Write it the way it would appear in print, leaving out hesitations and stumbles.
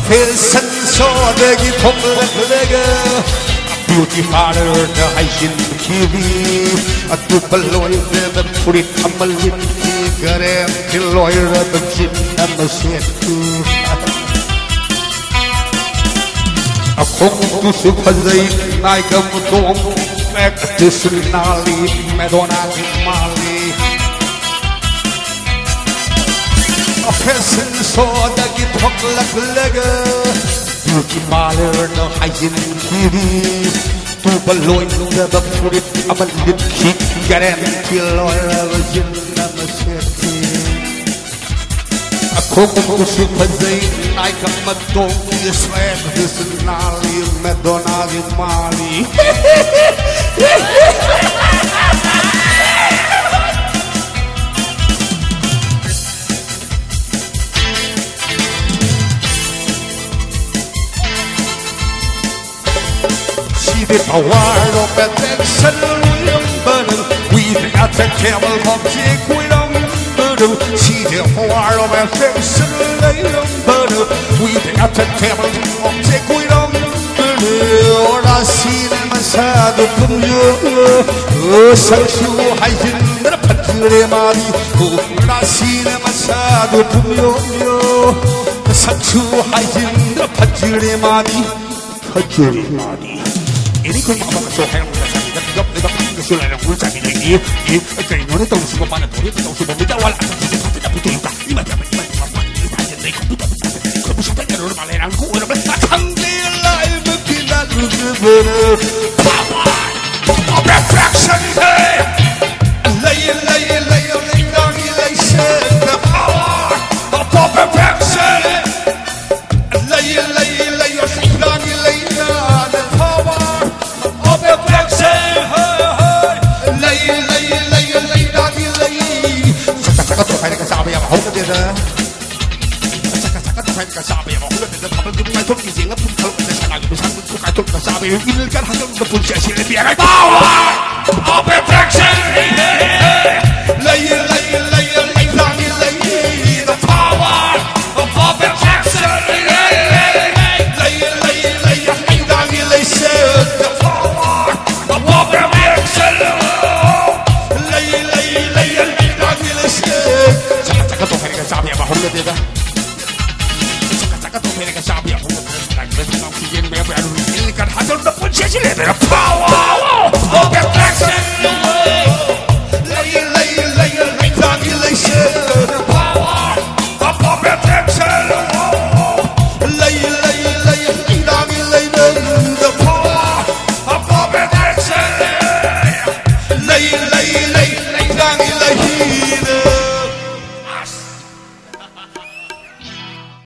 앞에선 소득이 통글거리고 beauty parlor 더 하신 기비 두 발로 일대던 풀이 탐말린 그래 길로 일어던 진나무 새끼 공두 숲하자이 나이가 무동 맥듯을 날리 매도나기 말리 앞에선 소득이 통글거리고 beauty parlor 더 하신 기비 두 발로 일어던 풀이 탐말린 그래 길로 일어던 진나무 새끼 공부 숲하자이 나이가 무동 맥듯을 날리 매도나기 말리 시대 파워로 백색을 울려버는 위대한 태kel 법칙 구령버는 시대 파워로 백색을 울려버는 위대한 태kel 법칙 구령버는 오라시는 사도 품요 상수하신 늘 판결의 말이 오라시는 사도 품요 상수하신 늘 판결의 말이 ini kau makan bakso hayam rasa ni, tapi jawab lepas ni kau sudah nak ulca ni lagi. Kau ini tahu semua mana tu, ni tahu semua menjawab. Tapi tak betul juga. Ini macam ni tanya ni kau betul betul. Kau mesti tanya orang mana yang kau orang akan nilai berpindah luar. Power of reflection day. Lay down elation. The power of perfection. Lay down elation. The power. 일간 하정도 분쇄실에 비하갈 power of perfection lay down the power of perfection lay down elation the power of perfection lay down elation 잠깐 또 회가 잡이야 봐 혼자대다 잠깐 또 회가 잡이야 혼자대다 그래서 나 기계는 매우 일간 하정도 분쇄실에 비하갈 power of perfection lay down elation the power of perfection lay down elation the power of perfection lay down